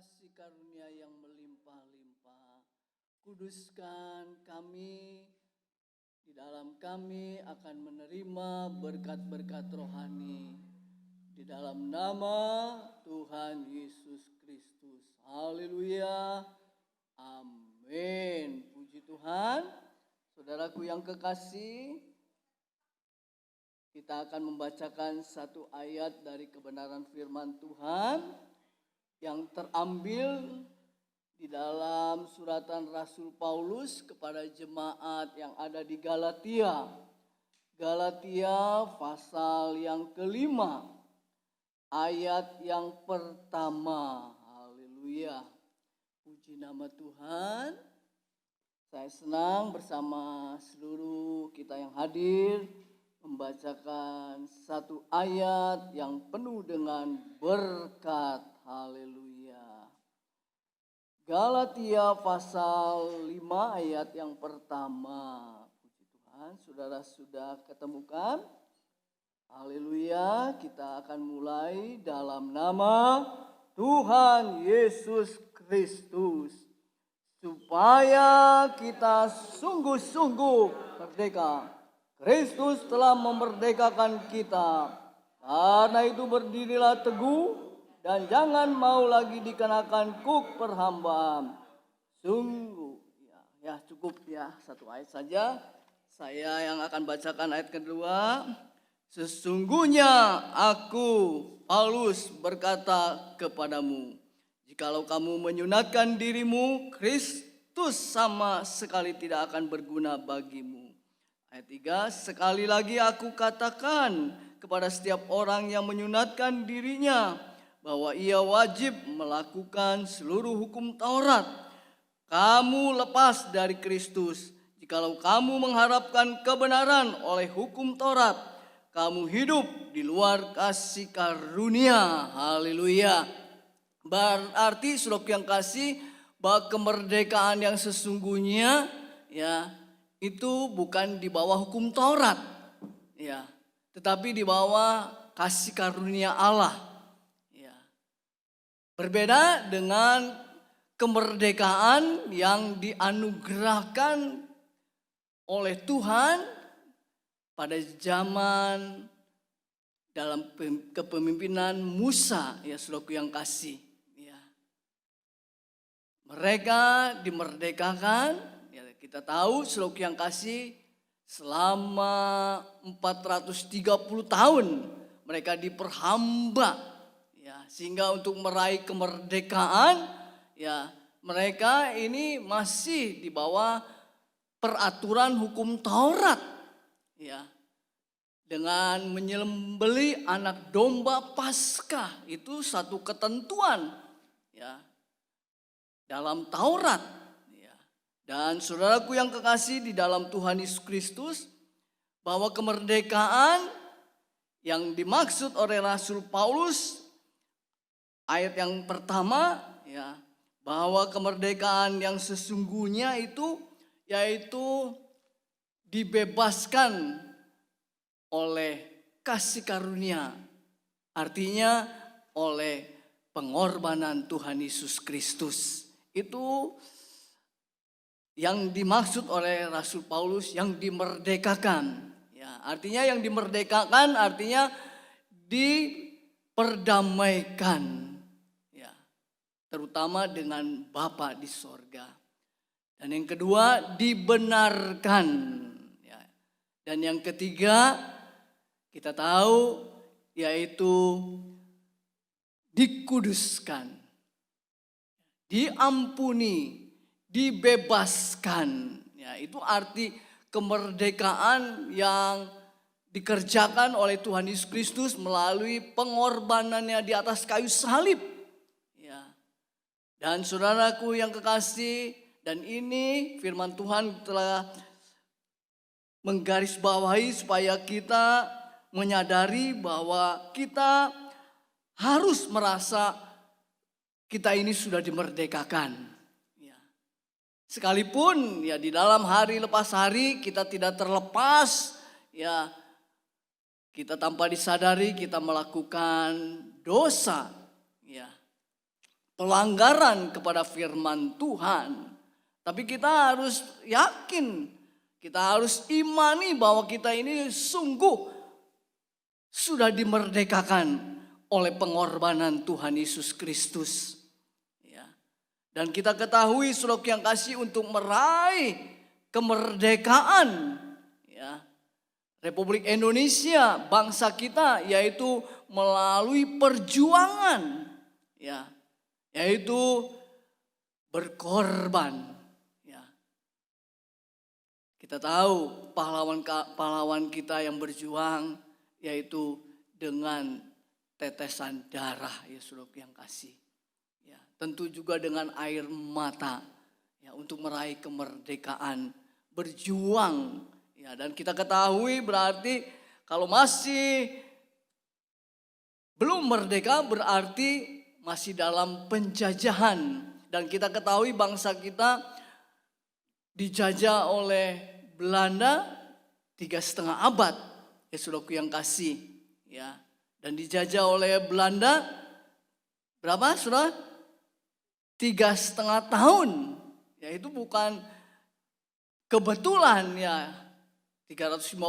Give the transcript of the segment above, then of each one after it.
kasih karunia yang melimpah-limpah. Kuduskan kami, di dalam kami akan menerima berkat-berkat rohani. Di dalam nama Tuhan Yesus Kristus. Haleluya. Amin. Puji Tuhan. Saudaraku yang kekasih, kita akan membacakan satu ayat dari kebenaran firman Tuhan yang terambil di dalam suratan Rasul Paulus kepada jemaat yang ada di Galatia. Galatia pasal yang kelima, ayat yang pertama. Haleluya. Puji nama Tuhan. Saya senang bersama seluruh kita yang hadir membacakan satu ayat yang penuh dengan berkat. Haleluya. Galatia pasal 5 ayat yang pertama. Puji Tuhan, saudara sudah ketemukan? Haleluya, kita akan mulai dalam nama Tuhan Yesus Kristus. Supaya kita sungguh-sungguh merdeka. Kristus telah memerdekakan kita. Karena itu berdirilah teguh dan jangan mau lagi dikenakan kuk perhambaan. Sungguh, ya cukup ya satu ayat saja. Saya yang akan bacakan ayat kedua. Sesungguhnya aku, Paulus, berkata kepadamu, jikalau kamu menyunatkan dirimu, Kristus sama sekali tidak akan berguna bagimu. Ayat 3, sekali lagi aku katakan kepada setiap orang yang menyunatkan dirinya, bahwa ia wajib melakukan seluruh hukum Taurat. Kamu lepas dari Kristus, jikalau kamu mengharapkan kebenaran oleh hukum Taurat, kamu hidup di luar kasih karunia. Haleluya. Berarti saudara yang kasih, bahwa kemerdekaan yang sesungguhnya ya itu bukan di bawah hukum Taurat, ya, tetapi di bawah kasih karunia Allah. Ya. Berbeda dengan kemerdekaan yang dianugerahkan oleh Tuhan pada zaman dalam kepemimpinan Musa, ya saudaraku yang kasih. Ya. Mereka dimerdekakan, ya kita tahu saudaraku yang kasih, selama 430 tahun mereka diperhamba, ya, sehingga untuk meraih kemerdekaan, ya mereka ini masih di bawah peraturan hukum Taurat, ya, dengan menyembelih anak domba Paskah itu satu ketentuan, ya, dalam Taurat. Ya. Dan saudaraku yang kekasih di dalam Tuhan Yesus Kristus, bahwa kemerdekaan yang dimaksud oleh Rasul Paulus ayat yang pertama, ya, bahwa kemerdekaan yang sesungguhnya itu yaitu dibebaskan oleh kasih karunia, artinya oleh pengorbanan Tuhan Yesus Kristus. Itu yang dimaksud oleh Rasul Paulus, yang dimerdekakan. Ya, artinya yang dimerdekakan artinya diperdamaikan, ya, terutama dengan Bapa di sorga. Dan yang kedua, dibenarkan. Ya. Dan yang ketiga, kita tahu yaitu dikuduskan, diampuni, dibebaskan. Ya, itu arti kemerdekaan yang dikerjakan oleh Tuhan Yesus Kristus melalui pengorbanannya di atas kayu salib. Ya. Dan saudaraku yang kekasih, dan ini firman Tuhan telah menggarisbawahi supaya kita menyadari bahwa kita harus merasa kita ini sudah dimerdekakan. Ya. Sekalipun ya di dalam hari lepas hari kita tidak terlepas, ya, kita tanpa disadari kita melakukan dosa. Ya. pelanggaran kepada firman Tuhan. Tapi kita harus yakin, kita harus imani bahwa kita ini sungguh sudah dimerdekakan oleh pengorbanan Tuhan Yesus Kristus. Ya. Dan kita ketahui saudara yang kasih, untuk meraih kemerdekaan ya, Republik Indonesia, bangsa kita, yaitu melalui perjuangan ya, yaitu berkorban. Ya. Kita tahu pahlawan kita yang berjuang, yaitu dengan tetesan darah ya saudara yang kasih. Ya, tentu juga dengan air mata ya, untuk meraih kemerdekaan, berjuang. Ya, dan kita ketahui berarti kalau masih belum merdeka berarti masih dalam penjajahan. Dan kita ketahui bangsa kita dijajah oleh Belanda 3,5 abad. Ya saudaraku yang kasih. Ya. Dan dijajah oleh Belanda berapa saudara? 3,5 tahun. Ya itu bukan kebetulan ya. 350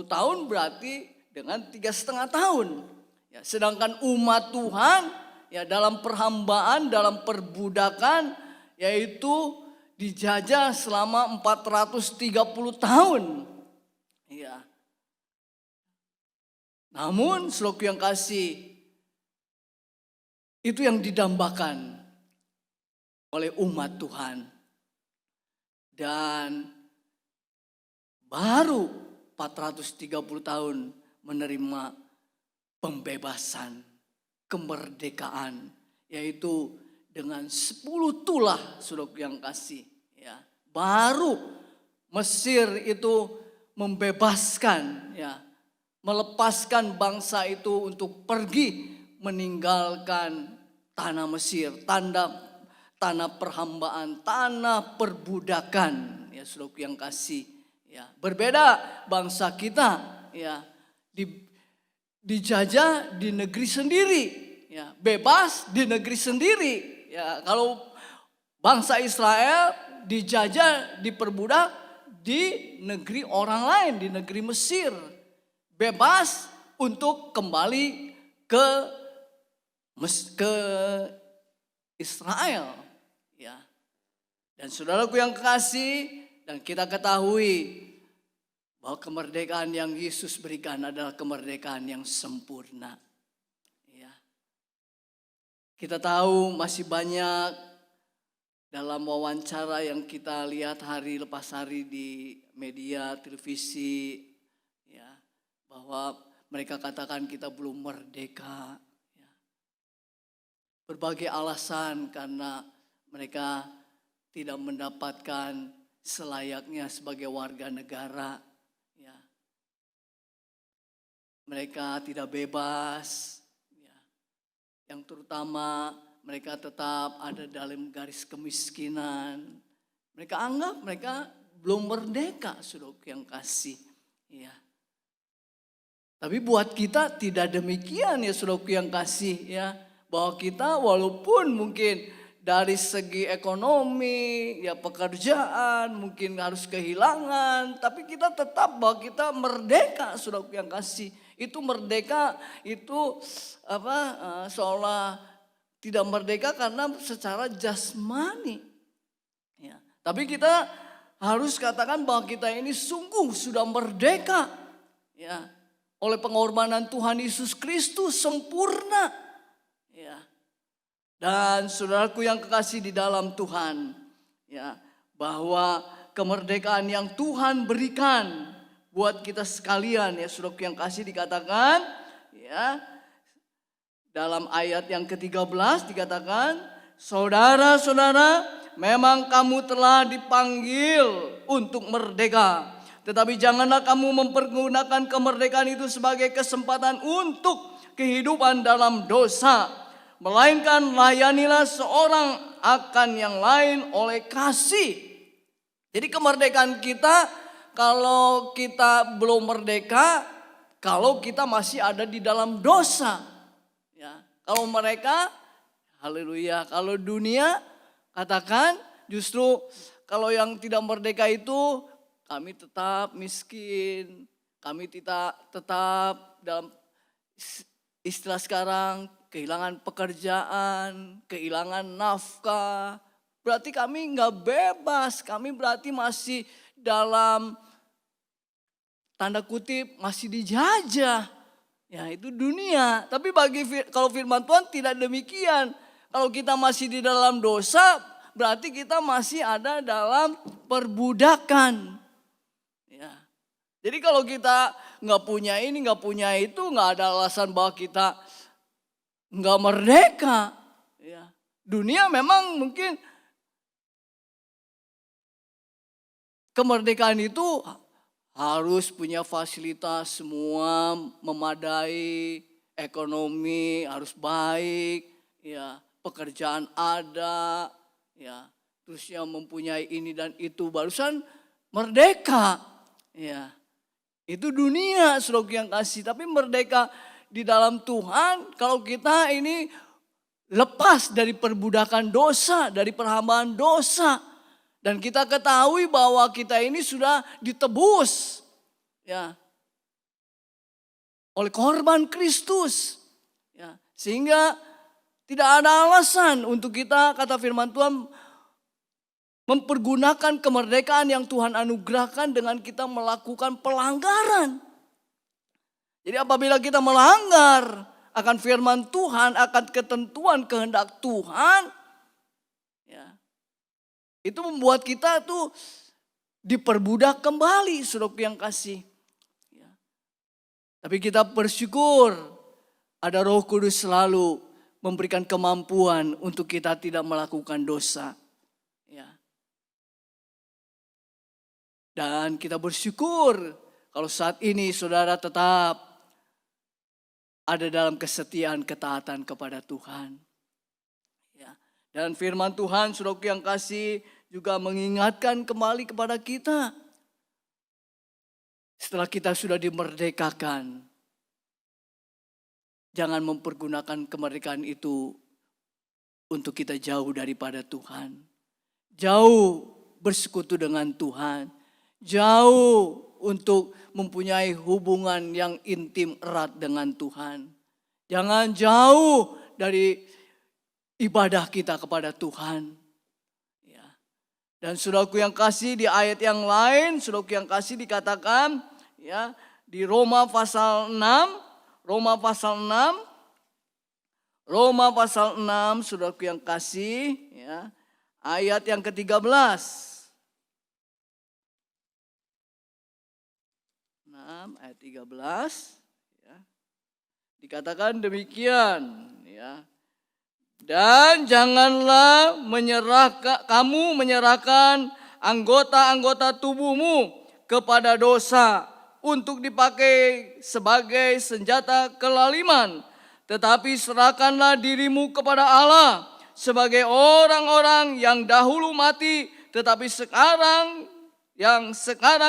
tahun berarti dengan 3,5 tahun. Ya, sedangkan umat Tuhan ya dalam perhambaan, dalam perbudakan, yaitu dijajah selama 430 tahun. Ya. Namun saudaraku yang kasih, itu yang didambakan oleh umat Tuhan. Dan baru 430 tahun menerima pembebasan, kemerdekaan, yaitu dengan 10 tulah saudara yang kasih. Ya, baru Mesir itu membebaskan, ya, melepaskan bangsa itu untuk pergi meninggalkan tanah Mesir, tanah perhambaan, tanah perbudakan, ya saudara yang kasih. Ya, berbeda bangsa kita ya dijajah di negeri sendiri, ya, bebas di negeri sendiri. Ya, kalau bangsa Israel dijajah, diperbudak di negeri orang lain, di negeri Mesir. Bebas untuk kembali ke Israel. Ya. Dan saudaraku yang kekasih, dan kita ketahui bahwa kemerdekaan yang Yesus berikan adalah kemerdekaan yang sempurna. Ya. Kita tahu masih banyak dalam wawancara yang kita lihat hari lepas hari di media, televisi, ya, bahwa mereka katakan kita belum merdeka. Ya. Berbagai alasan karena mereka tidak mendapatkan selayaknya sebagai warga negara. Ya. Mereka tidak bebas. Ya. Yang terutama mereka tetap ada dalam garis kemiskinan. Mereka anggap mereka belum merdeka, saudara yang kasih. Ya. Tapi buat kita tidak demikian ya saudara yang kasih ya. Bahwa kita walaupun mungkin dari segi ekonomi, ya pekerjaan, mungkin harus kehilangan. Tapi kita tetap bahwa kita merdeka, saudara yang kasih. Itu merdeka, itu seolah tidak merdeka karena secara jasmani. Ya. Tapi kita harus katakan bahwa kita ini sungguh sudah merdeka. Ya. Oleh pengorbanan Tuhan Yesus Kristus sempurna. Ya. Dan saudaraku yang kekasih di dalam Tuhan, ya, bahwa kemerdekaan yang Tuhan berikan buat kita sekalian, ya saudaraku yang kasih, dikatakan ya dalam ayat yang ke-13 dikatakan, saudara-saudara, memang kamu telah dipanggil untuk merdeka, tetapi janganlah kamu mempergunakan kemerdekaan itu sebagai kesempatan untuk kehidupan dalam dosa. Melainkan layanilah seorang akan yang lain oleh kasih. Jadi kemerdekaan kita, kalau kita belum merdeka, kalau kita masih ada di dalam dosa. Ya, kalau mereka Haleluya. Kalau dunia katakan justru kalau yang tidak merdeka itu kami tetap miskin. Kami tetap dalam istilah sekarang kehilangan pekerjaan, kehilangan nafkah. Berarti kami nggak bebas, kami berarti masih dalam tanda kutip masih dijajah. Ya itu dunia. Tapi kalau firman Tuhan tidak demikian. Kalau kita masih di dalam dosa, berarti kita masih ada dalam perbudakan. Ya. Jadi kalau kita nggak punya ini, nggak punya itu, nggak ada alasan bahwa kita nggak merdeka. Ya. Dunia memang mungkin kemerdekaan itu harus punya fasilitas semua memadai, ekonomi harus baik, ya pekerjaan ada, ya terusnya mempunyai ini dan itu barusan merdeka, ya itu dunia saudara yang kasih. Tapi merdeka di dalam Tuhan kalau kita ini lepas dari perbudakan dosa, dari perhambaan dosa. Dan kita ketahui bahwa kita ini sudah ditebus ya oleh korban Kristus. Ya, sehingga tidak ada alasan untuk kita, kata firman Tuhan, mempergunakan kemerdekaan yang Tuhan anugerahkan dengan kita melakukan pelanggaran. Jadi apabila kita melanggar akan firman Tuhan, akan ketentuan kehendak Tuhan, ya, itu membuat kita tuh diperbudak kembali, saudara yang kasih. Ya. Tapi kita bersyukur ada Roh Kudus selalu memberikan kemampuan untuk kita tidak melakukan dosa. Ya. Dan kita bersyukur kalau saat ini saudara tetap ada dalam kesetiaan ketaatan kepada Tuhan. Ya. Dan firman Tuhan saudara yang kasih juga mengingatkan kembali kepada kita. Setelah kita sudah dimerdekakan, jangan mempergunakan kemerdekaan itu untuk kita jauh daripada Tuhan. Jauh bersekutu dengan Tuhan. Jauh untuk mempunyai hubungan yang intim erat dengan Tuhan. Jangan jauh dari ibadah kita kepada Tuhan. Dan saudaraku yang kasih, di ayat yang lain, saudaraku yang kasih dikatakan ya di Roma pasal 6, Roma pasal 6, saudaraku yang kasih ya, ayat yang ke-13. 6 ayat 13 ya. Dikatakan demikian ya. Dan janganlah kamu menyerahkan anggota-anggota tubuhmu kepada dosa untuk dipakai sebagai senjata kelaliman. Tetapi serahkanlah dirimu kepada Allah sebagai orang-orang yang dahulu mati tetapi sekarang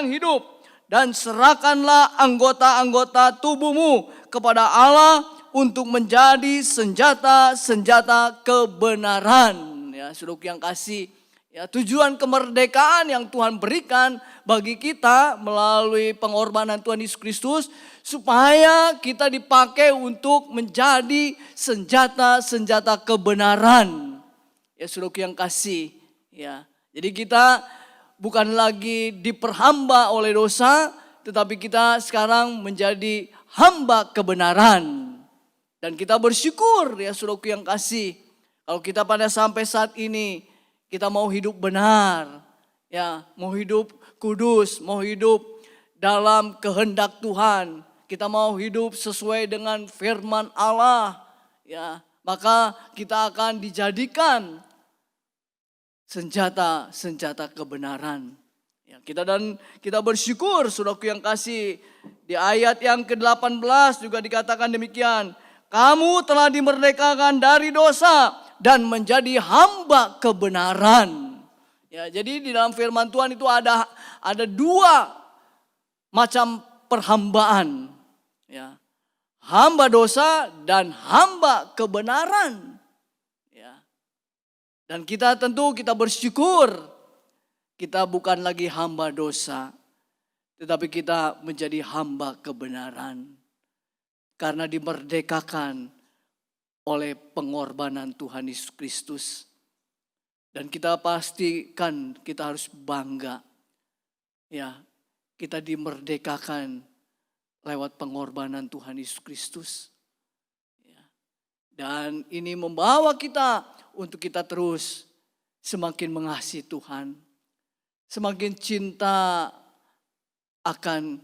hidup. Dan serahkanlah anggota-anggota tubuhmu kepada Allah untuk menjadi senjata-senjata kebenaran. Ya, saudara yang kasih, ya tujuan kemerdekaan yang Tuhan berikan bagi kita melalui pengorbanan Tuhan Yesus Kristus supaya kita dipakai untuk menjadi senjata-senjata kebenaran. Ya, saudara yang kasih, ya. Jadi kita bukan lagi diperhamba oleh dosa, tetapi kita sekarang menjadi hamba kebenaran. Dan kita bersyukur ya saudaraku yang kasih. Kalau kita pada sampai saat ini kita mau hidup benar. Ya, mau hidup kudus, mau hidup dalam kehendak Tuhan. Kita mau hidup sesuai dengan firman Allah. Ya, maka kita akan dijadikan senjata-senjata kebenaran. Ya, kita bersyukur saudaraku yang kasih. Di ayat yang ke-18 juga dikatakan demikian. Kamu telah dimerdekakan dari dosa dan menjadi hamba kebenaran. Ya, jadi di dalam firman Tuhan itu ada dua macam perhambaan. Ya, hamba dosa dan hamba kebenaran. Ya. Dan kita tentu kita bersyukur kita bukan lagi hamba dosa, tetapi kita menjadi hamba kebenaran karena dimerdekakan oleh pengorbanan Tuhan Yesus Kristus. Dan kita pastikan kita harus bangga. Ya, kita dimerdekakan lewat pengorbanan Tuhan Yesus Kristus. Ya. Dan ini membawa kita untuk kita terus semakin mengasihi Tuhan. Semakin cinta akan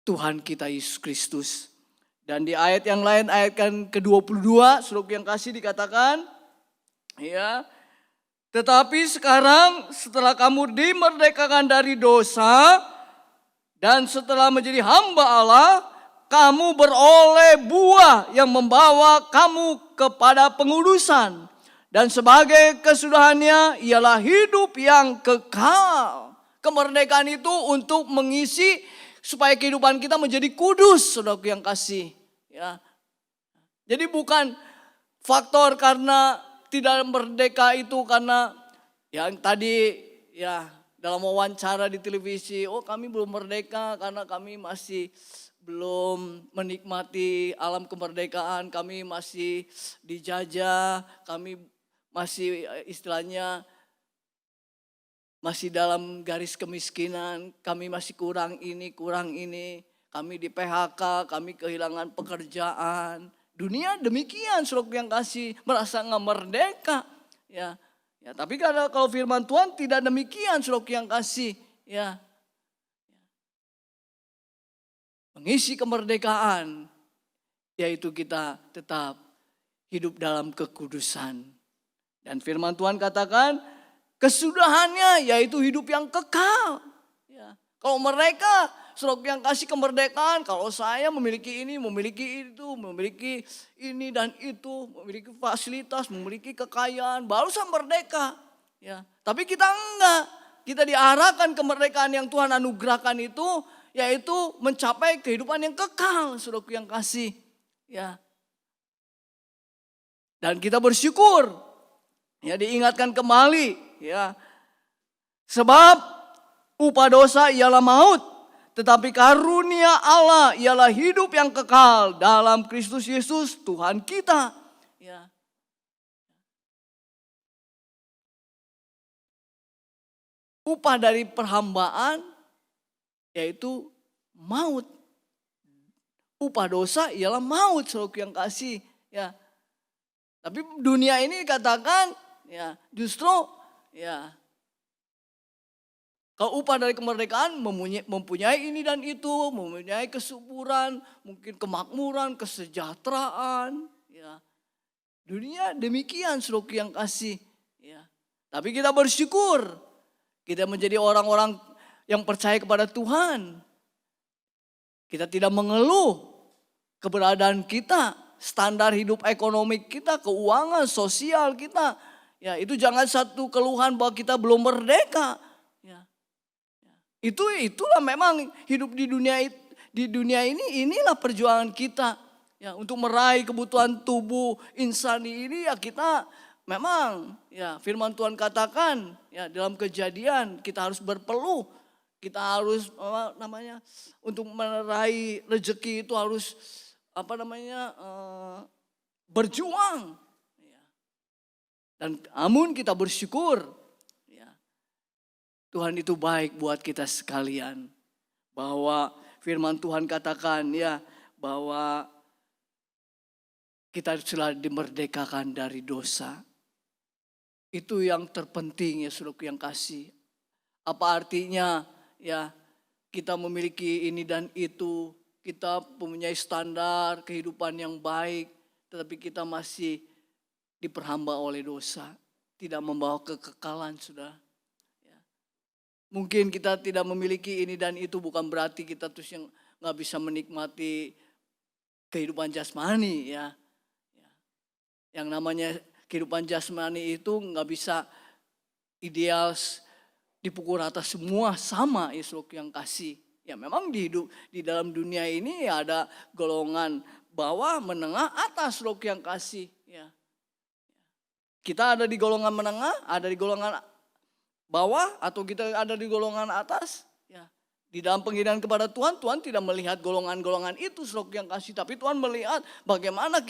Tuhan kita Yesus Kristus. Dan di ayat yang lain, ayat yang ke-22, Saudara yang kasih dikatakan, ya, tetapi sekarang setelah kamu dimerdekakan dari dosa dan setelah menjadi hamba Allah, kamu beroleh buah yang membawa kamu kepada pengudusan. Dan sebagai kesudahannya ialah hidup yang kekal. Kemerdekaan itu untuk mengisi supaya kehidupan kita menjadi kudus, saudaraku yang kasih. Ya. Jadi bukan faktor karena tidak merdeka itu karena yang tadi ya dalam wawancara di televisi, oh kami belum merdeka karena kami masih belum menikmati alam kemerdekaan, kami masih dijajah, kami masih istilahnya masih dalam garis kemiskinan, kami masih kurang ini, kami di PHK, kami kehilangan pekerjaan. Dunia demikian, saudara yang kasih, merasa nggak merdeka. Ya, tapi kalau firman Tuhan tidak demikian, saudara yang kasih. Ya, mengisi kemerdekaan, yaitu kita tetap hidup dalam kekudusan. Dan firman Tuhan katakan, kesudahannya yaitu hidup yang kekal. Ya. Kalau mereka, saudara yang kasih kemerdekaan, kalau saya memiliki ini, memiliki itu, memiliki ini dan itu, memiliki fasilitas, memiliki kekayaan, baru saya merdeka. Ya. Tapi kita enggak, kita diarahkan kemerdekaan yang Tuhan anugerahkan itu, yaitu mencapai kehidupan yang kekal, saudara yang kasih. Ya. Dan kita bersyukur, ya diingatkan kembali. Ya, sebab upah dosa ialah maut, tetapi karunia Allah ialah hidup yang kekal dalam Kristus Yesus Tuhan kita. Ya. Upah dari perhambaan yaitu maut. Upah dosa ialah maut, saudara yang kasih. Ya. Tapi dunia ini dikatakan ya justru ya, kalau upah dari kemerdekaan mempunyai ini dan itu, mempunyai kesuburan, mungkin kemakmuran, kesejahteraan. Ya. Dunia demikian, saudara yang kasih. Ya. Tapi kita bersyukur, kita menjadi orang-orang yang percaya kepada Tuhan. Kita tidak mengeluh keberadaan kita, standar hidup ekonomi kita, keuangan, sosial kita. Ya, itu jangan satu keluhan bahwa kita belum merdeka. Ya. Itulah memang hidup di dunia ini, inilah perjuangan kita. Ya, untuk meraih kebutuhan tubuh insani ini ya kita memang ya firman Tuhan katakan ya dalam Kejadian kita harus berpeluh. Kita harus untuk meraih rezeki itu harus berjuang. Dan namun kita bersyukur ya, Tuhan itu baik buat kita sekalian. Bahwa firman Tuhan katakan ya bahwa kita sudah dimerdekakan dari dosa. Itu yang terpenting ya saudara yang kasih. Apa artinya ya kita memiliki ini dan itu. Kita mempunyai standar kehidupan yang baik. Tetapi kita masih diperhamba oleh dosa, tidak membawa kekekalan, saudara. Ya. Mungkin kita tidak memiliki ini dan itu bukan berarti kita terus yang nggak bisa menikmati kehidupan jasmani, ya. Yang namanya kehidupan jasmani itu nggak bisa ideal dipukul rata semua sama, Yesus yang kasih. Ya memang di dalam dunia ini ada golongan bawah, menengah, atas, yang kasih. Ya. Kita ada di golongan menengah, ada di golongan bawah, atau kita ada di golongan atas. Ya. Di dalam penghinaan kepada Tuhan, Tuhan tidak melihat golongan-golongan itu saudara yang kasih. Tapi Tuhan melihat bagaimana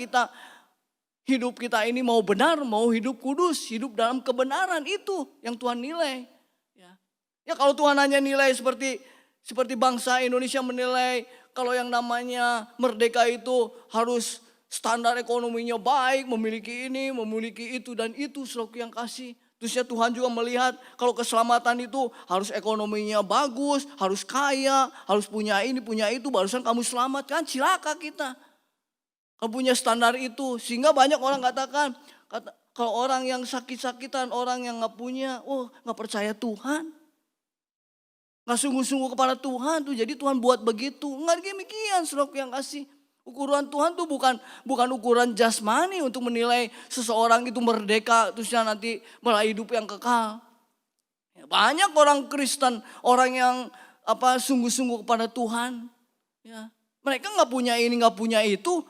hidup kita ini mau benar, mau hidup kudus, hidup dalam kebenaran, itu yang Tuhan nilai. Ya kalau Tuhan hanya nilai seperti bangsa Indonesia menilai kalau yang namanya merdeka itu harus standar ekonominya baik, memiliki ini, memiliki itu dan itu saudara yang kasih. Terusnya Tuhan juga melihat kalau keselamatan itu harus ekonominya bagus, harus kaya, harus punya ini, punya itu, barusan kamu selamat kan, cilaka kita. Kalau punya standar itu, sehingga banyak orang katakan, kalau orang yang sakit-sakitan, orang yang gak punya, gak percaya Tuhan. Gak sungguh-sungguh kepada Tuhan tuh, jadi Tuhan buat begitu. Enggak demikian saudara yang kasih. Ukuran Tuhan tuh bukan ukuran jasmani untuk menilai seseorang itu merdeka terusnya nanti malah hidup yang kekal. Banyak orang Kristen, orang yang sungguh-sungguh kepada Tuhan. Ya, mereka nggak punya ini, nggak punya itu.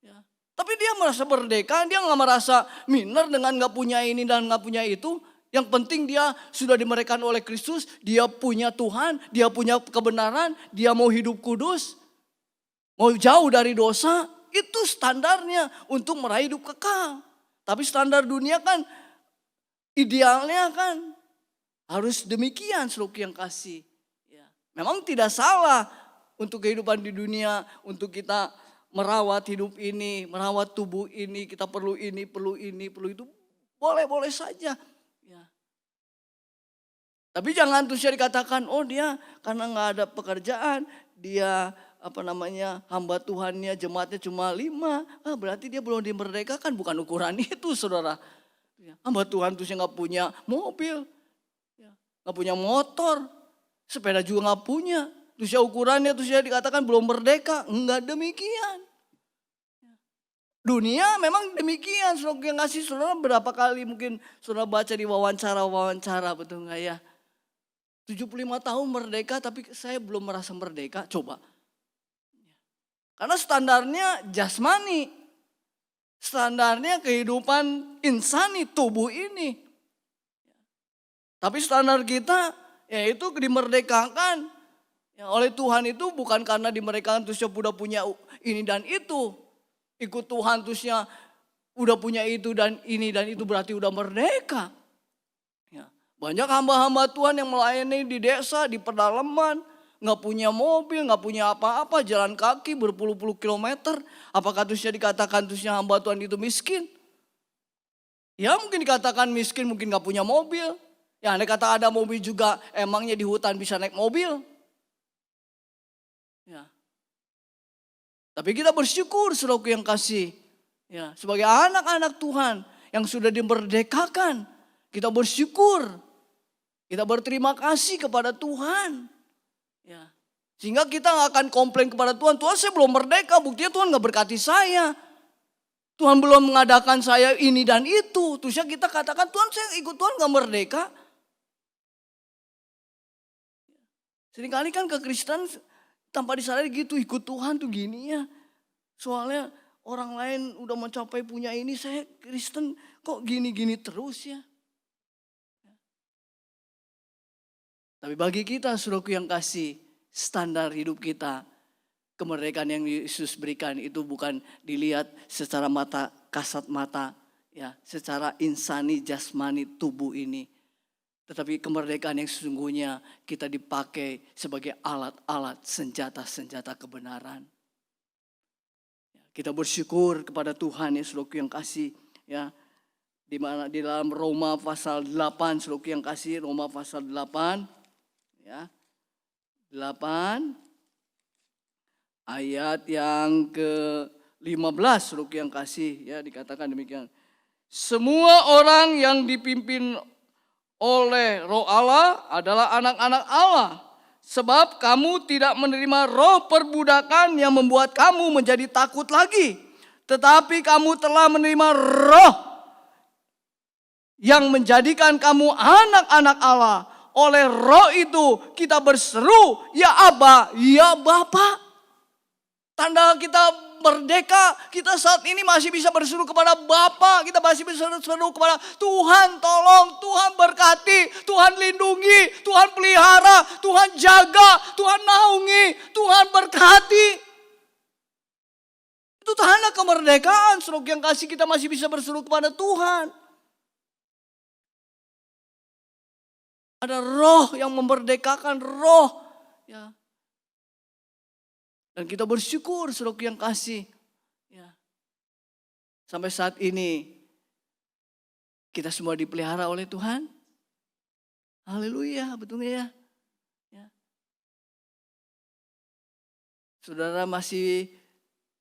Ya, tapi dia merasa merdeka, dia nggak merasa minder dengan nggak punya ini dan nggak punya itu. Yang penting dia sudah dimerdekakan oleh Kristus, dia punya Tuhan, dia punya kebenaran, dia mau hidup kudus. Mau jauh dari dosa, itu standarnya untuk meraih hidup kekal. Tapi standar dunia kan, idealnya kan harus demikian saudara yang kasih. Ya. Memang tidak salah untuk kehidupan di dunia, untuk kita merawat hidup ini, merawat tubuh ini, kita perlu ini, perlu itu. Boleh-boleh saja. Ya. Tapi jangan terus dikatakan, dia karena gak ada pekerjaan, dia hamba Tuhannya, jemaatnya cuma 5. Berarti dia belum dimerdekakan, bukan ukuran itu saudara. Hamba Tuhan terusnya gak punya mobil, gak punya motor, sepeda juga gak punya. Terusnya ukurannya terusnya dikatakan belum merdeka, enggak demikian. Dunia memang demikian, saudara yang kasih saudara berapa kali mungkin saudara baca di wawancara, betul gak ya? 75 tahun merdeka tapi saya belum merasa merdeka, coba. Karena standarnya jasmani, standarnya kehidupan insani, tubuh ini. Tapi standar kita yaitu dimerdekakan oleh Tuhan itu bukan karena dimerdekakan terusnya udah punya ini dan itu. Ikut Tuhan terusnya udah punya itu dan ini dan itu berarti udah merdeka. Banyak hamba-hamba Tuhan yang melayani di desa, di pedalaman. Gak punya mobil, gak punya apa-apa, jalan kaki berpuluh-puluh kilometer. Apakah terusnya dikatakan terusnya hamba Tuhan itu miskin? Ya mungkin dikatakan miskin, mungkin gak punya mobil. Ya andai kata ada mobil juga, emangnya di hutan bisa naik mobil? Ya. Tapi kita bersyukur saudaraku yang kasih. Ya, sebagai anak-anak Tuhan yang sudah dimerdekakan, kita bersyukur. Kita berterima kasih kepada Tuhan. Ya. Sehingga kita gak akan komplain kepada Tuhan. Tuhan saya belum merdeka, buktinya Tuhan gak berkati saya. Tuhan belum mengadakan saya ini dan itu. Terusnya kita katakan Tuhan saya ikut Tuhan gak merdeka. Seringkali kan kekristen tanpa disadari gitu, ikut Tuhan tuh gini ya. Soalnya orang lain udah mencapai punya ini, saya Kristen kok gini-gini terus ya. Tapi bagi kita saudaraku yang kasih, standar hidup kita, kemerdekaan yang Yesus berikan itu bukan dilihat secara mata, kasat mata, ya, secara insani, jasmani tubuh ini. Tetapi kemerdekaan yang sesungguhnya kita dipakai sebagai alat-alat, senjata-senjata kebenaran. Kita bersyukur kepada Tuhan ya saudaraku yang kasih, ya. Di dalam Roma pasal 8, saudaraku yang kasih, Roma pasal 8. Ya, 8 ayat yang ke-15 saudaraku yang kasih ya dikatakan demikian. Semua orang yang dipimpin oleh Roh Allah adalah anak-anak Allah. Sebab kamu tidak menerima roh perbudakan yang membuat kamu menjadi takut lagi. Tetapi kamu telah menerima roh yang menjadikan kamu anak-anak Allah. Oleh roh itu kita berseru, ya Aba, ya Bapa. Tanda kita merdeka, kita saat ini masih bisa berseru kepada Bapa, kita masih bisa berseru kepada Tuhan tolong, Tuhan berkati, Tuhan lindungi, Tuhan pelihara, Tuhan jaga, Tuhan naungi, Tuhan berkati. Itu tanda kemerdekaan, saudara yang kasih, kita masih bisa berseru kepada Tuhan. Ada roh yang memerdekakan, roh ya. Dan kita bersyukur saudara yang kasih. Ya. Sampai saat ini kita semua dipelihara oleh Tuhan. Haleluya, betul ya? Ya. Saudara masih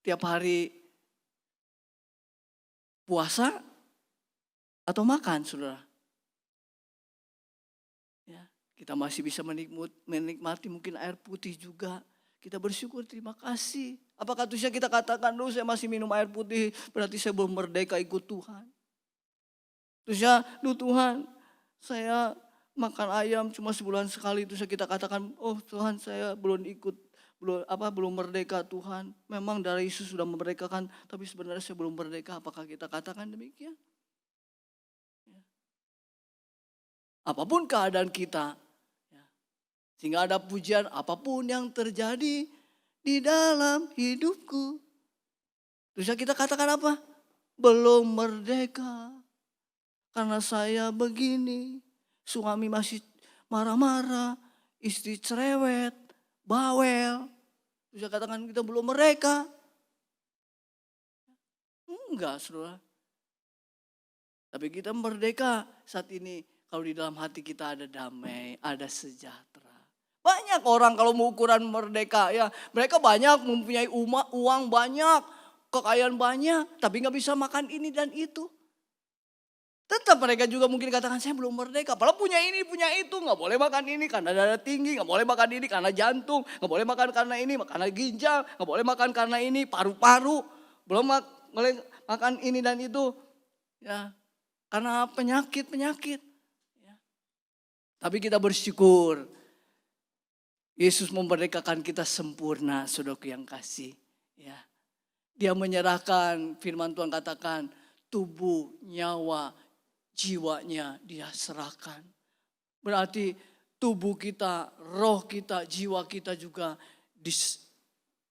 tiap hari puasa atau makan, saudara? Ya, kita masih bisa menikmati mungkin air putih juga. Kita bersyukur, terima kasih. Apakah terusnya kita katakan, saya masih minum air putih, berarti saya belum merdeka ikut Tuhan. Terusnya, Tuhan, saya makan ayam cuma sebulan sekali. Terusnya kita katakan, oh Tuhan, saya belum merdeka Tuhan. Memang darah Yesus sudah memerdekakan, tapi sebenarnya saya belum merdeka. Apakah kita katakan demikian? Ya. Apapun keadaan kita, sehingga ada pujian, apapun yang terjadi di dalam hidupku. Terus kita katakan apa? Belum merdeka. Karena saya begini, suami masih marah-marah, istri cerewet, bawel. Terus katakan kita belum merdeka. Enggak, saudara. Tapi kita merdeka saat ini kalau di dalam hati kita ada damai, ada sejahtera. Banyak orang kalau mau ukuran merdeka ya, mereka banyak mempunyai uang banyak, kekayaan banyak, tapi nggak bisa makan ini dan itu. Tetap mereka juga mungkin katakan saya belum merdeka, padahal punya ini, punya itu, nggak boleh makan ini karena darah tinggi, nggak boleh makan ini karena jantung, nggak boleh makan karena ini, karena ginjal, nggak boleh makan karena ini, paru-paru, belum boleh makan ini dan itu, ya karena penyakit. Ya. Tapi kita bersyukur. Yesus memerdekakan kita sempurna, saudaraku yang kasih. Ya. Dia menyerahkan, firman Tuhan katakan, tubuh, nyawa, jiwanya dia serahkan. Berarti tubuh kita, roh kita, jiwa kita juga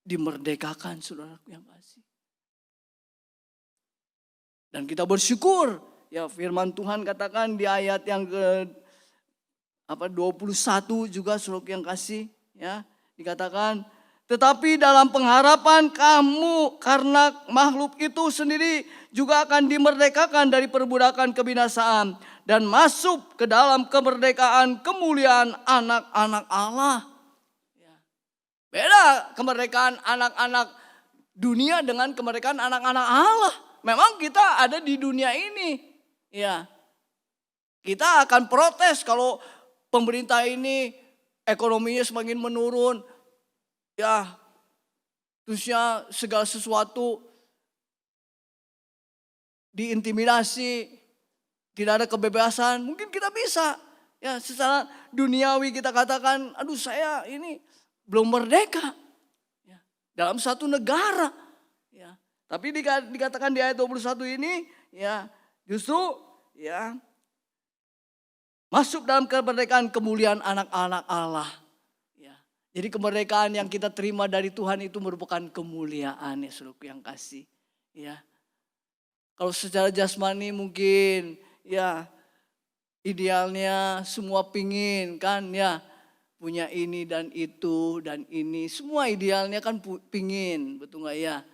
dimerdekakan, saudaraku yang kasih. Dan kita bersyukur, ya firman Tuhan katakan di ayat yang ke 21 juga saudara yang kasih ya, dikatakan tetapi dalam pengharapan kamu karena makhluk itu sendiri juga akan dimerdekakan dari perbudakan kebinasaan dan masuk ke dalam kemerdekaan kemuliaan anak-anak Allah. Ya. Beda kemerdekaan anak-anak dunia dengan kemerdekaan anak-anak Allah. Memang kita ada di dunia ini. Ya. Kita akan protes kalau pemerintah ini ekonominya semakin menurun, ya terusnya segala sesuatu diintimidasi, tidak ada kebebasan, mungkin kita bisa. Ya secara duniawi kita katakan, aduh saya ini belum merdeka. Ya, dalam satu negara. Ya, tapi dikatakan di ayat 21 ini, ya justru ya masuk dalam kemerdekaan kemuliaan anak-anak Allah. Ya. Jadi kemerdekaan yang kita terima dari Tuhan itu merupakan kemuliaan ya saudaraku yang kasih. Ya. Kalau secara jasmani mungkin ya idealnya semua pingin kan ya punya ini dan itu dan ini. Semua idealnya kan pingin, betul gak ya?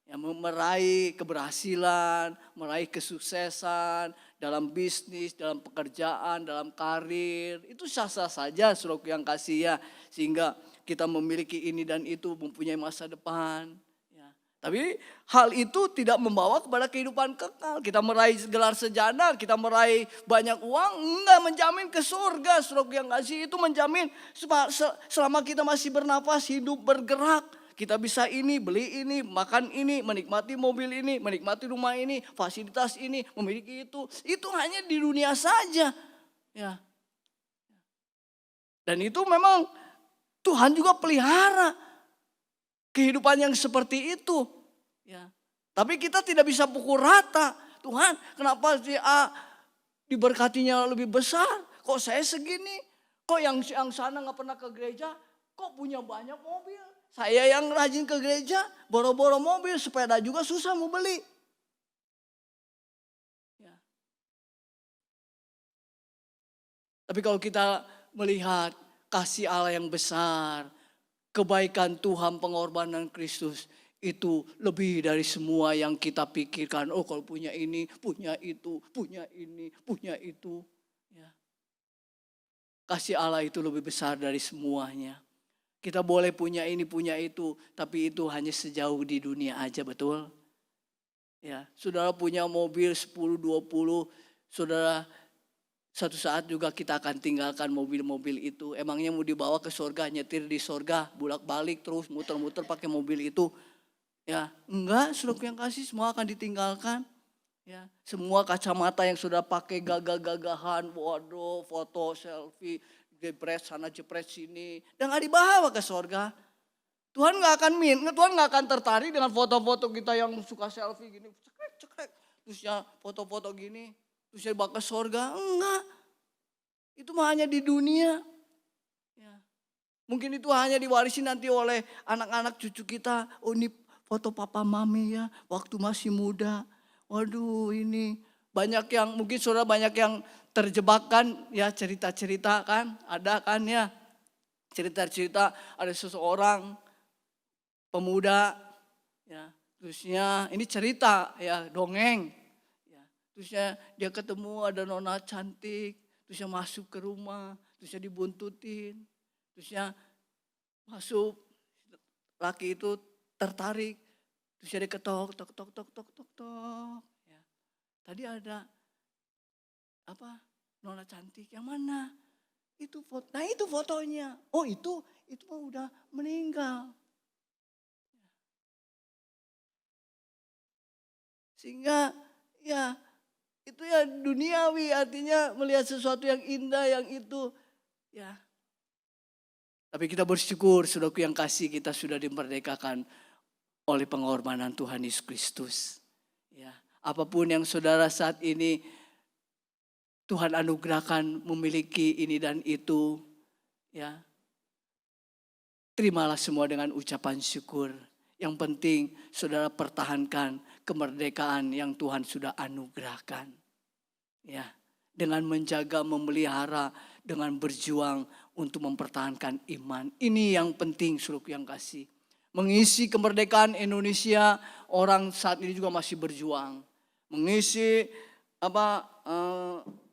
Ya, meraih keberhasilan, meraih kesuksesan dalam bisnis, dalam pekerjaan, dalam karir. Itu sah-sah saja saudaraku yang kasih ya. Sehingga kita memiliki ini dan itu, mempunyai masa depan. Ya. Tapi hal itu tidak membawa kepada kehidupan kekal. Kita meraih gelar sarjana, kita meraih banyak uang, enggak menjamin ke surga saudaraku yang kasih. Itu menjamin selama kita masih bernapas, hidup, bergerak. Kita bisa ini, beli ini, makan ini, menikmati mobil ini, menikmati rumah ini, fasilitas ini, memiliki itu. Itu hanya di dunia saja. Ya. Dan itu memang Tuhan juga pelihara. kehidupan yang seperti itu. Ya. Tapi kita tidak bisa pukul rata. Tuhan, kenapa si A diberkatinya lebih besar? Kok saya segini? Kok yang sana nggak pernah ke gereja? Kok punya banyak mobil? Saya yang rajin ke gereja, boro-boro mobil, sepeda juga susah mau beli. Ya. Tapi kalau kita melihat kasih Allah yang besar, kebaikan Tuhan, pengorbanan Kristus, itu lebih dari semua yang kita pikirkan. Oh kalau punya ini, punya itu, punya ini, punya itu. Ya. Kasih Allah itu lebih besar dari semuanya. Kita boleh punya ini, punya itu, tapi itu hanya sejauh di dunia aja, betul? Ya, saudara punya mobil 10, 20, saudara satu saat juga kita akan tinggalkan mobil-mobil itu. Emangnya mau dibawa ke surga, nyetir di surga, bolak-balik terus muter-muter pakai mobil itu. Ya, enggak, saudara yang kasih semua akan ditinggalkan. Ya, semua kacamata yang sudah pakai gagah-gagahan, waduh, foto, selfie, jepret sana jepret sini, dan gak dibawa ke surga. Tuhan gak akan tertarik dengan foto-foto kita yang suka selfie gini, cekrek, terus ya foto-foto gini, terus ya dibawa ke surga. Enggak, itu mah hanya di dunia. Ya. Mungkin itu hanya diwarisi nanti oleh anak-anak cucu kita. Oh ini foto papa mami ya, waktu masih muda. Waduh ini banyak yang, mungkin saudara banyak yang terjebak kan ya, cerita-cerita kan, ada kan ya. Cerita-cerita ada seseorang pemuda ya, terusnya ini cerita ya, dongeng. Ya, terusnya dia ketemu ada nona cantik, terusnya masuk ke rumah, terusnya dibuntutin, terusnya masuk, laki itu tertarik, terusnya diketok, tok tok tok tok tok tok. Ya. Tadi ada apa? Nona cantik yang mana? Itu foto. Nah itu fotonya. Oh itu mah udah meninggal. Sehingga ya itu ya duniawi, artinya melihat sesuatu yang indah yang itu ya. Tapi kita bersyukur saudaraku yang kasih, kita sudah dimerdekakan oleh pengorbanan Tuhan Yesus Kristus. Ya, apapun yang saudara saat ini Tuhan anugerahkan memiliki ini dan itu, ya. Terimalah semua dengan ucapan syukur. Yang penting saudara pertahankan kemerdekaan yang Tuhan sudah anugerahkan. Ya, dengan menjaga, memelihara, dengan berjuang untuk mempertahankan iman. Ini yang penting saudaraku yang kasih. Mengisi kemerdekaan Indonesia, orang saat ini juga masih berjuang. Mengisi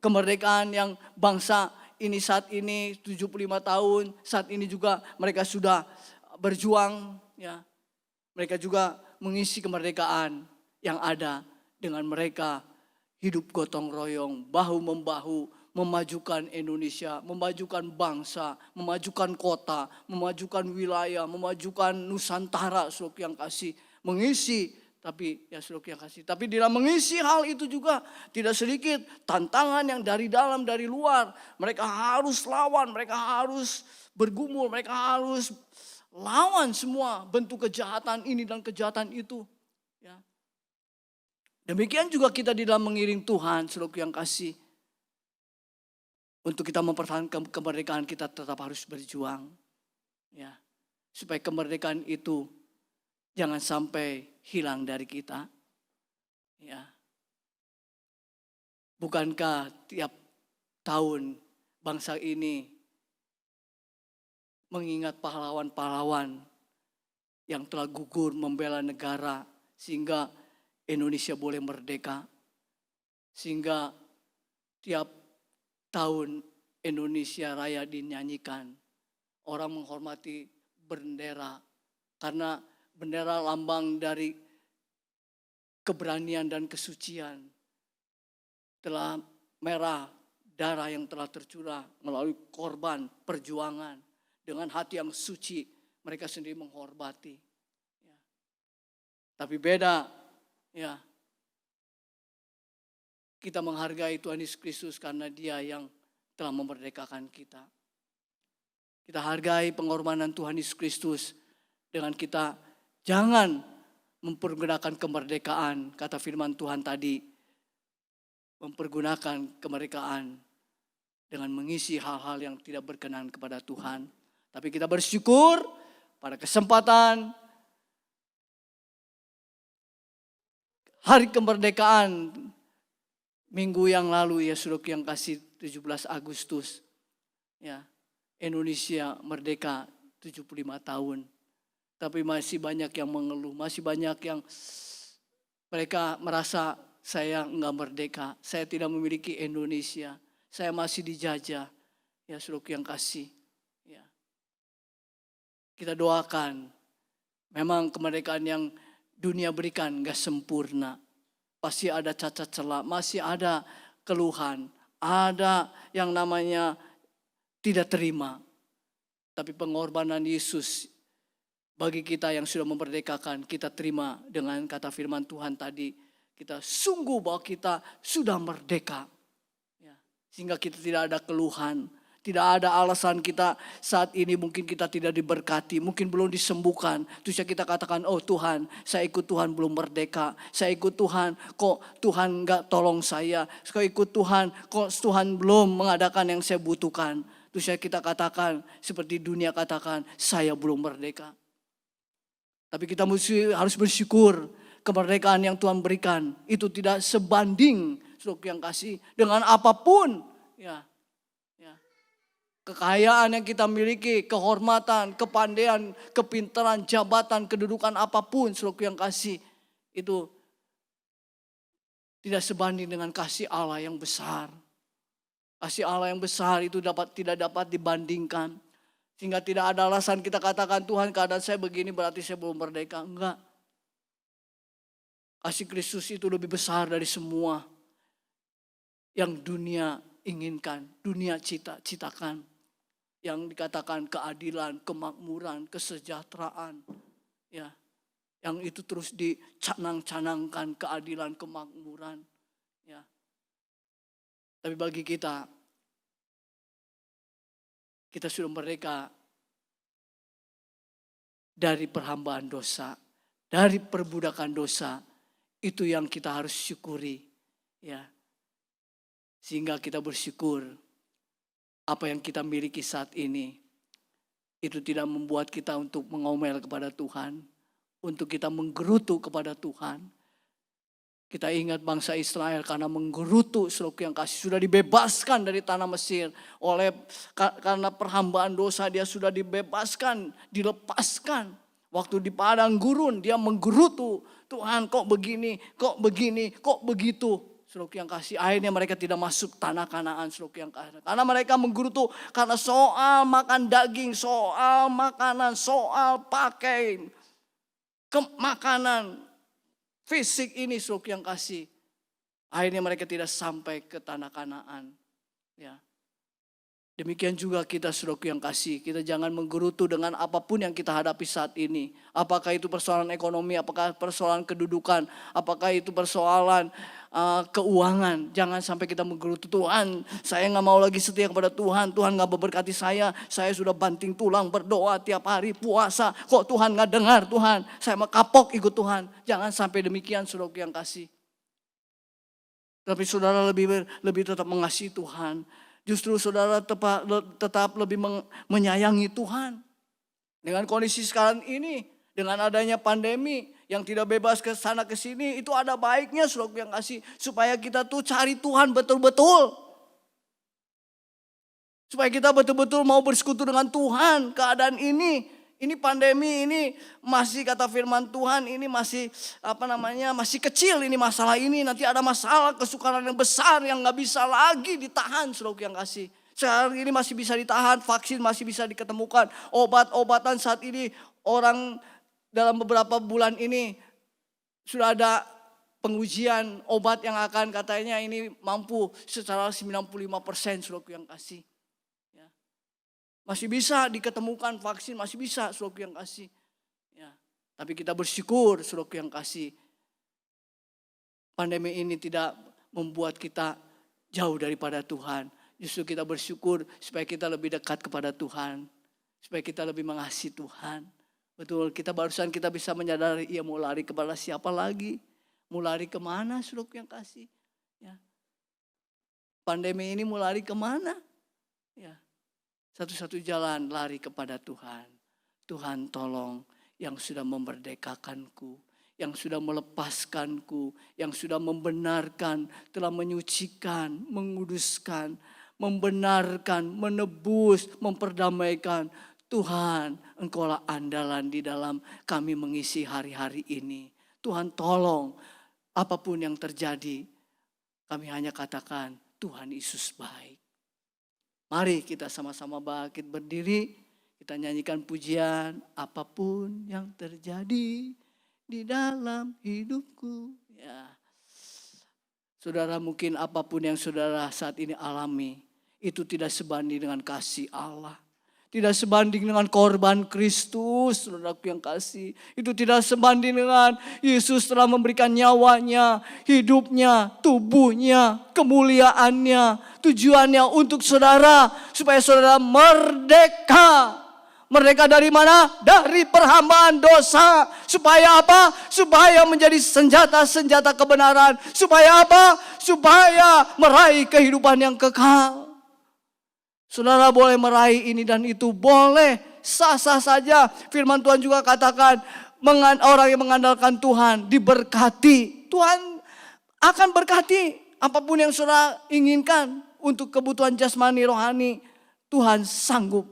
kemerdekaan yang bangsa ini saat ini 75 tahun, saat ini juga mereka sudah berjuang, ya. Mereka juga mengisi kemerdekaan yang ada dengan mereka hidup gotong royong, bahu membahu, memajukan Indonesia, memajukan bangsa, memajukan kota, memajukan wilayah, memajukan Nusantara, saudara yang kasih, mengisi. Tapi ya saudara yang kasih, tapi dalam mengisi hal itu juga tidak sedikit tantangan yang dari dalam, dari luar. Mereka harus lawan, mereka harus bergumul, mereka harus lawan semua bentuk kejahatan ini dan kejahatan itu. Ya. Demikian juga kita di dalam mengiring Tuhan, saudara yang kasih. Untuk kita mempertahankan kemerdekaan kita tetap harus berjuang. Ya. Supaya kemerdekaan itu jangan sampai hilang dari kita. Ya. Bukankah tiap tahun bangsa ini mengingat pahlawan-pahlawan yang telah gugur membela negara sehingga Indonesia boleh merdeka. Sehingga tiap tahun Indonesia Raya dinyanyikan. Orang menghormati bendera karena bendera lambang dari keberanian dan kesucian. Telah merah, darah yang telah tercurah melalui korban, perjuangan. Dengan hati yang suci, mereka sendiri menghormati. Ya. Tapi beda, ya. Kita menghargai Tuhan Yesus Kristus karena Dia yang telah memerdekakan kita. Kita hargai pengorbanan Tuhan Yesus Kristus dengan kita Jangan mempergunakan kemerdekaan, kata firman Tuhan tadi. Mempergunakan kemerdekaan dengan mengisi hal-hal yang tidak berkenan kepada Tuhan. Tapi kita bersyukur pada kesempatan hari kemerdekaan minggu yang lalu ya saudara yang kasih 17 Agustus. Ya, Indonesia merdeka 75 tahun. Tapi masih banyak yang mengeluh, masih banyak yang mereka merasa saya enggak merdeka, saya tidak memiliki Indonesia, saya masih dijajah. Ya saudara yang kasih. Ya. Kita doakan, memang kemerdekaan yang dunia berikan enggak sempurna. Pasti ada cacat celah, masih ada keluhan, ada yang namanya tidak terima. Tapi pengorbanan Yesus bagi kita yang sudah memerdekakan, kita terima dengan kata firman Tuhan tadi. Kita sungguh bahwa kita sudah merdeka. Ya, sehingga kita tidak ada keluhan. Tidak ada alasan kita saat ini mungkin kita tidak diberkati, mungkin belum disembuhkan. Terus kita katakan, oh Tuhan, saya ikut Tuhan belum merdeka. Saya ikut Tuhan, kok Tuhan enggak tolong saya. Saya ikut Tuhan, kok Tuhan belum mengadakan yang saya butuhkan. Terus kita katakan, seperti dunia katakan, saya belum merdeka. Tapi kita harus bersyukur kemerdekaan yang Tuhan berikan. Itu tidak sebanding, saudara yang kasih, dengan apapun. Ya. Kekayaan yang kita miliki, kehormatan, kepandaian, kepintaran, jabatan, kedudukan apapun, saudara yang kasih, itu tidak sebanding dengan kasih Allah yang besar. Kasih Allah yang besar itu tidak dapat dibandingkan. Sehingga tidak ada alasan kita katakan, Tuhan keadaan saya begini berarti saya belum merdeka. Enggak. Kasih Kristus itu lebih besar dari semua yang dunia inginkan, dunia cita-citakan. Yang dikatakan keadilan, kemakmuran, kesejahteraan. Ya, yang itu terus dicanang-canangkan keadilan, kemakmuran. Ya. Tapi bagi kita sudah merdeka dari perhambaan dosa, dari perbudakan dosa. Itu yang kita harus syukuri. Ya. Sehingga kita bersyukur apa yang kita miliki saat ini. Itu tidak membuat kita untuk mengomel kepada Tuhan. Untuk kita menggerutu kepada Tuhan. Kita ingat bangsa Israel karena menggerutu saudara yang kasih. Sudah dibebaskan dari tanah Mesir. Karena perhambaan dosa dia sudah dibebaskan, dilepaskan. Waktu di padang gurun dia menggerutu. Tuhan kok begini, kok begitu. Saudara yang kasih, akhirnya mereka tidak masuk tanah Kanaan, saudara yang kasih. Karena mereka menggerutu karena soal makan daging, soal makanan, soal pakaian, makanan fisik ini, saudara yang kasih. Akhirnya mereka tidak sampai ke tanah Kanaan. Ya. Demikian juga kita saudara yang kasih, kita jangan menggerutu dengan apapun yang kita hadapi saat ini. Apakah itu persoalan ekonomi, apakah persoalan kedudukan, apakah itu persoalan keuangan. Jangan sampai kita menggerutu, Tuhan saya gak mau lagi setia kepada Tuhan, Tuhan gak memberkati saya sudah banting tulang berdoa tiap hari puasa, kok Tuhan gak dengar Tuhan, saya mau kapok ikut Tuhan. Jangan sampai demikian saudara yang kasih. Tapi saudara lebih tetap mengasihi Tuhan. Justru saudara tetap lebih menyayangi Tuhan. Dengan kondisi sekarang ini, dengan adanya pandemi yang tidak bebas ke sana ke sini, itu ada baiknya saudara yang kasih. Supaya kita tuh cari Tuhan betul-betul. Supaya kita betul-betul mau bersekutu dengan Tuhan keadaan ini. Ini pandemi ini masih kata firman Tuhan ini masih masih kecil ini masalah ini. Nanti ada masalah kesukaran yang besar yang gak bisa lagi ditahan saudara yang kasih. Sekarang ini masih bisa ditahan, vaksin masih bisa diketemukan. Obat-obatan saat ini orang dalam beberapa bulan ini sudah ada pengujian obat yang akan katanya ini mampu secara 95% saudara yang kasih. Masih bisa diketemukan vaksin, masih bisa saudara yang kasih. Ya. Tapi kita bersyukur saudara yang kasih. Pandemi ini tidak membuat kita jauh daripada Tuhan. Justru kita bersyukur supaya kita lebih dekat kepada Tuhan. Supaya kita lebih mengasihi Tuhan. Betul, barusan kita bisa menyadari, ia mau lari kepada siapa lagi? Mau lari kemana, saudaraku yang kasih? Ya. Pandemi ini mau lari kemana? Ya. Satu-satu jalan, lari kepada Tuhan. Tuhan tolong yang sudah memerdekakanku, yang sudah melepaskanku, yang sudah membenarkan, telah menyucikan, menguduskan, membenarkan, menebus, memperdamaikan. Tuhan, Engkaulah andalan di dalam kami mengisi hari-hari ini. Tuhan tolong, apapun yang terjadi, kami hanya katakan Tuhan Yesus baik. Mari kita sama-sama bangkit berdiri, kita nyanyikan pujian, apapun yang terjadi di dalam hidupku. Ya. Saudara, mungkin apapun yang saudara saat ini alami, itu tidak sebanding dengan kasih Allah. Tidak sebanding dengan korban Kristus, saudaraku yang kasih. Itu tidak sebanding dengan Yesus telah memberikan nyawanya, hidupnya, tubuhnya, kemuliaannya, tujuannya untuk saudara. Supaya saudara merdeka. Merdeka dari mana? Dari perhambaan dosa. Supaya apa? Supaya menjadi senjata-senjata kebenaran. Supaya apa? Supaya meraih kehidupan yang kekal. Saudara boleh meraih ini dan itu, boleh, sah-sah saja. Firman Tuhan juga katakan, orang yang mengandalkan Tuhan diberkati. Tuhan akan berkati apapun yang saudara inginkan untuk kebutuhan jasmani rohani. Tuhan sanggup.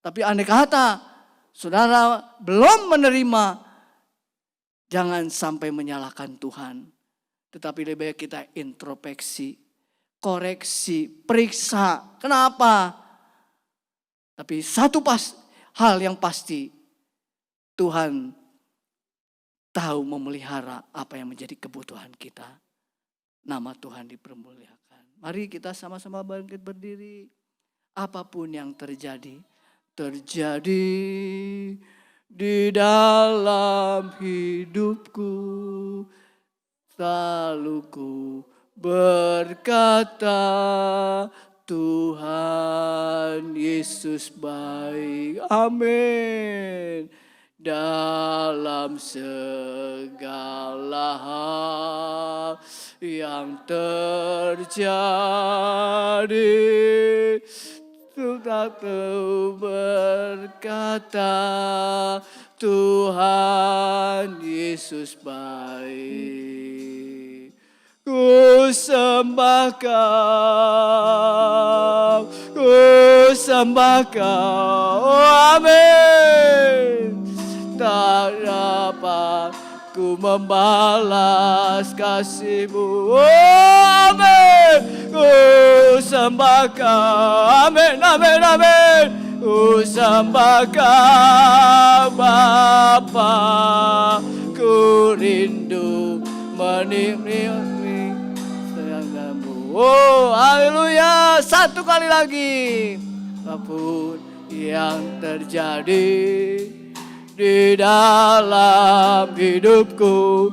Tapi andai kata saudara belum menerima, jangan sampai menyalahkan Tuhan. Tetapi lebih baik kita introspeksi, koreksi, periksa. Kenapa? Tapi satu hal yang pasti, Tuhan tahu memelihara apa yang menjadi kebutuhan kita. Nama Tuhan dipermuliakan. Mari kita sama-sama bangkit berdiri. Apapun yang terjadi di dalam hidupku, selalu ku berkata, Tuhan Yesus baik. Amin. Dalam segala hal yang terjadi, Tuhan berkata, Tuhan Yesus baik. Ku sembah Kau, amin. Tak dapat ku membalas kasih-Mu, amin. Ku sembah Kau, amin, amin, amin. Ku sembah Kau Bapa, ku rindu menikmati sayang-Mu. Oh, haleluya. Satu kali lagi. Apapun yang terjadi di dalam hidupku,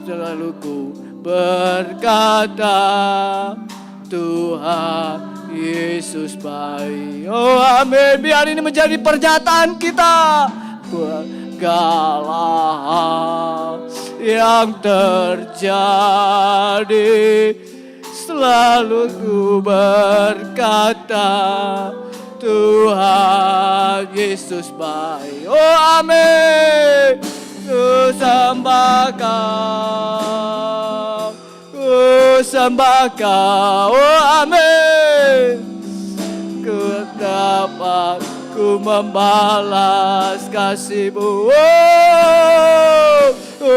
selalu ku berkata, Tuhan Yesus baik. Oh, amin. Biar ini menjadi pernyataan kita. Segala hal yang terjadi, selalu ku berkata, Tuhan Yesus baik. Oh, amin. Ku sembah Kau, ku sembah Kau, oh, amin. Ku dapat ku membalas kasih-Mu, oh, ku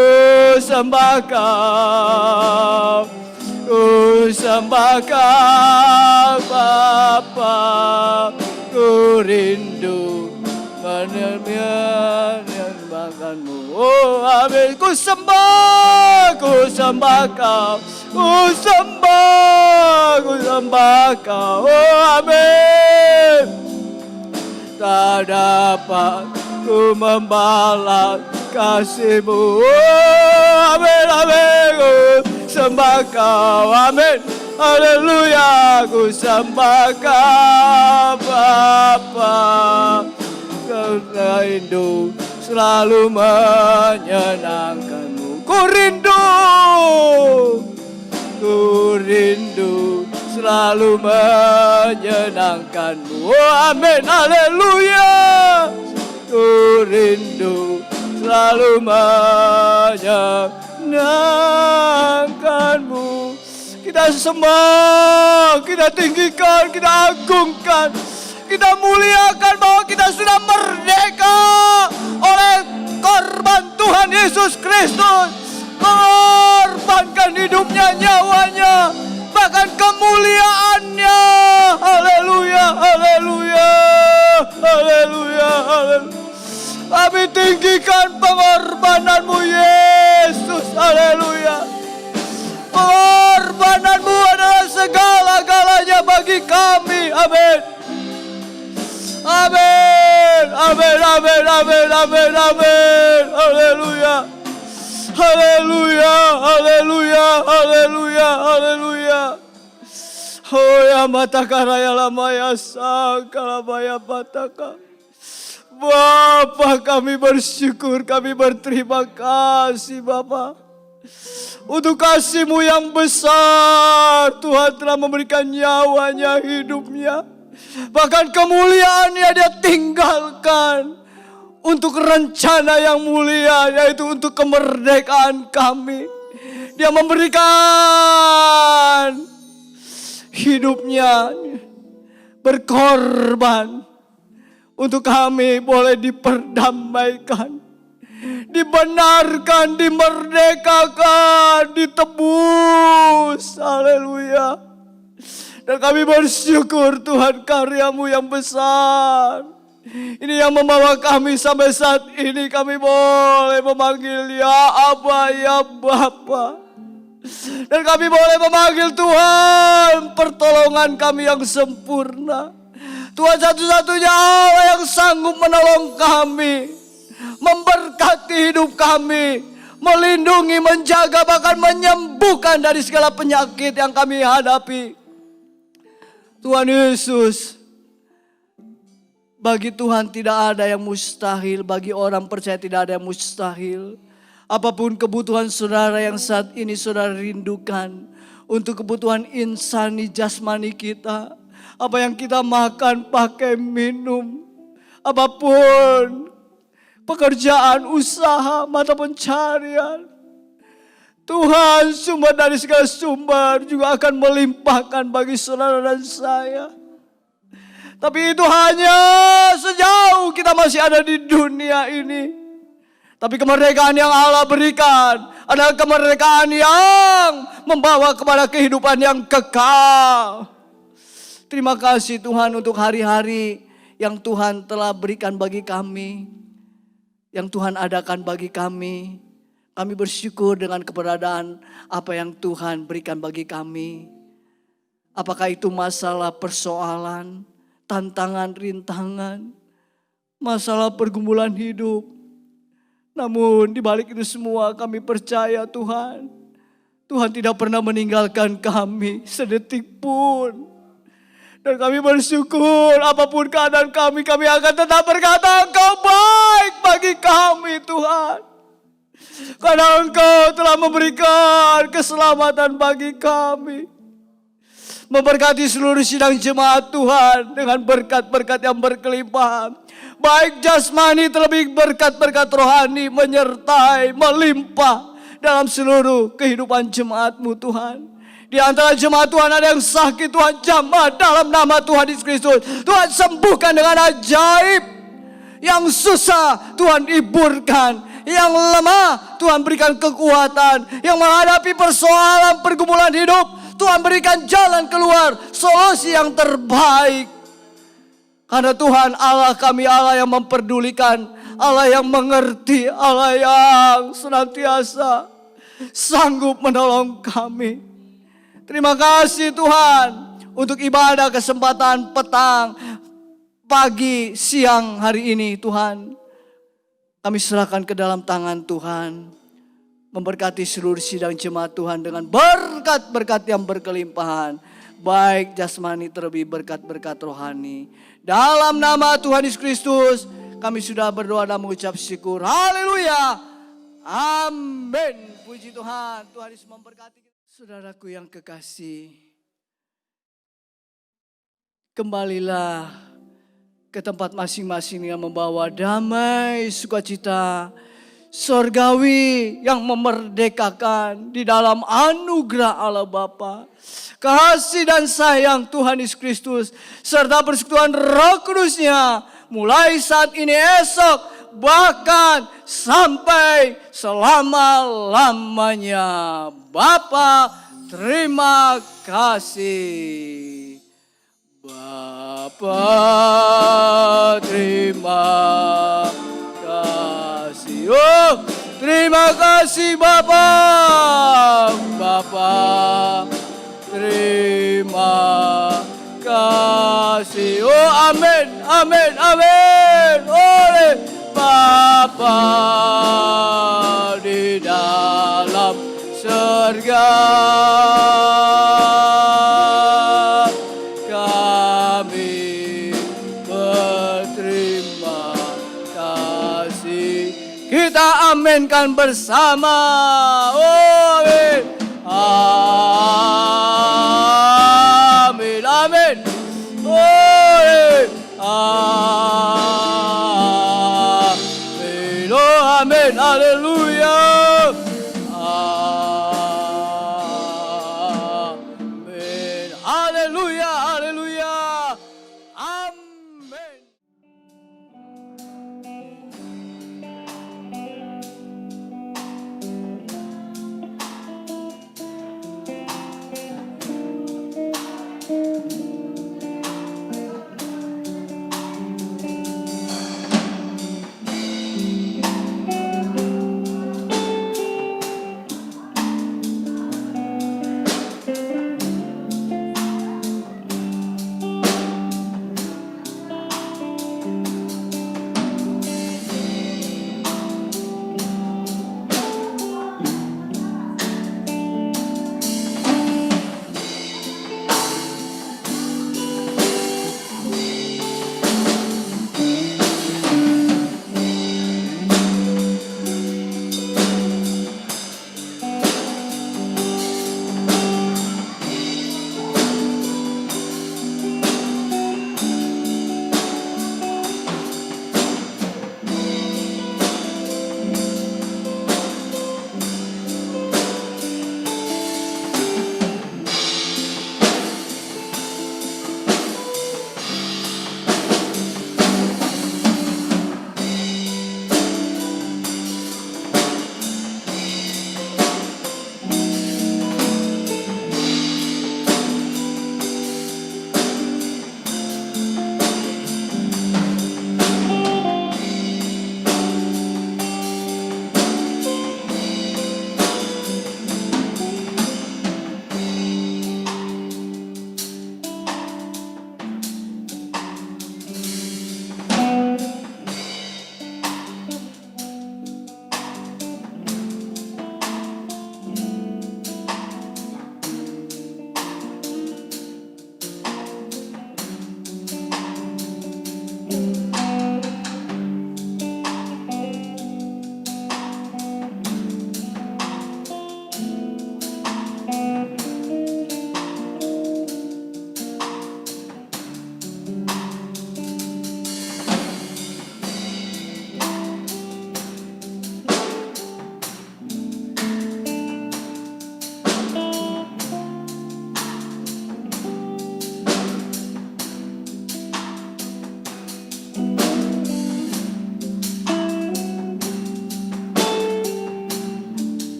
sembah Kau, ku sembah Kau Bapa, ku rindu menyembah-Mu, oh, amin. Ku sembah Kau, ku sembah Kau, oh, amin. Tak dapat ku membalas kasih-Mu, oh, amin, amin. Ku sembah Kau, amin, haleluya. Ku sembah Kau Bapa, ku rindu selalu menyenangkanmu. Ku rindu selalu menyenangkanmu. Oh, amin, haleluya. Ku rindu selalu menyenangkanmu. Kita sembah, kita tinggikan, kita agungkan, kita muliakan bahwa kita sudah merdeka oleh korban Tuhan Yesus Kristus. Mengorbankan hidupnya, nyawanya, bahkan kemuliaannya. Haleluya, haleluya, haleluya, haleluya. Kami tinggikan pengorbananmu Yesus, haleluya. Pengorbananmu adalah segala-galanya bagi kami, amin. Amin, amin, amin, amin, amin, amin, haleluya. Haleluya, haleluya, haleluya, haleluya. Oh ya mataka raya lama ya sakalabaya pataka. Bapa, kami bersyukur, kami berterima kasih Bapa. Untuk kasih-Mu yang besar, Tuhan telah memberikan nyawanya, hidupnya. Bahkan kemuliaannya Dia tinggalkan untuk rencana yang mulia, yaitu untuk kemerdekaan kami. Dia memberikan hidupnya, berkorban untuk kami boleh diperdamaikan, dibenarkan, dimerdekakan, ditebus. Haleluya. Dan kami bersyukur Tuhan, karya-Mu yang besar ini yang membawa kami sampai saat ini. Kami boleh memanggil ya Aba, ya Bapa. Dan kami boleh memanggil Tuhan, pertolongan kami yang sempurna. Tuhan satu-satunya Allah yang sanggup menolong kami, memberkati hidup kami, melindungi, menjaga, bahkan menyembuhkan dari segala penyakit yang kami hadapi. Tuhan Yesus, bagi Tuhan tidak ada yang mustahil, bagi orang percaya tidak ada yang mustahil. Apapun kebutuhan saudara yang saat ini saudara rindukan, untuk kebutuhan insani jasmani kita, apa yang kita makan, pakai, minum, apapun, pekerjaan, usaha, mata pencarian, Tuhan sumber dari segala sumber juga akan melimpahkan bagi saudara dan saya. Tapi itu hanya sejauh kita masih ada di dunia ini. Tapi kemerdekaan yang Allah berikan adalah kemerdekaan yang membawa kepada kehidupan yang kekal. Terima kasih Tuhan untuk hari-hari yang Tuhan telah berikan bagi kami, yang Tuhan adakan bagi kami. Kami bersyukur dengan keberadaan apa yang Tuhan berikan bagi kami. Apakah itu masalah persoalan, tantangan, rintangan, masalah pergumulan hidup. Namun di balik itu semua kami percaya Tuhan, Tuhan tidak pernah meninggalkan kami sedetik pun. Dan kami bersyukur apapun keadaan kami akan tetap berkata Engkau baik bagi kami Tuhan. Karena Engkau telah memberikan keselamatan bagi kami. Memberkati seluruh sidang jemaat Tuhan dengan berkat-berkat yang berkelimpahan. Baik jasmani terlebih berkat-berkat rohani menyertai, melimpah dalam seluruh kehidupan jemaat-Mu Tuhan. Di antara jemaat Tuhan ada yang sakit, Tuhan jamah dalam nama Tuhan Yesus Kristus. Tuhan sembuhkan dengan ajaib. Yang susah Tuhan hiburkan. Yang lemah Tuhan berikan kekuatan. Yang menghadapi persoalan pergumulan hidup, Tuhan berikan jalan keluar, solusi yang terbaik. Karena Tuhan Allah kami, Allah yang memperdulikan, Allah yang mengerti, Allah yang senantiasa sanggup menolong kami. Terima kasih Tuhan untuk ibadah kesempatan petang, pagi, siang hari ini Tuhan. Kami serahkan ke dalam tangan Tuhan. Memberkati seluruh sidang jemaat Tuhan dengan berkat-berkat yang berkelimpahan. Baik jasmani terlebih berkat-berkat rohani. Dalam nama Tuhan Yesus Kristus Kami sudah berdoa dan mengucap syukur. Haleluya. Amin. Puji Tuhan. Tuhan Yesus memberkati kita. Saudaraku yang kekasih, kembalilah ke tempat masing-masing yang membawa damai, sukacita, sorgawi yang memerdekakan di dalam anugerah Allah Bapa, kasih dan sayang Tuhan Yesus Kristus, serta persekutuan Roh Kudus-Nya, mulai saat ini, esok, bahkan sampai selama-lamanya. Bapa, terima kasih. Bapa, terima kasih. Oh, terima kasih Bapa. Bapa, terima kasih. Oh, amin, amin, amin. Oleh Bapa di dalam surga, kami berterima kasih. Kita aminkan bersama. Oh,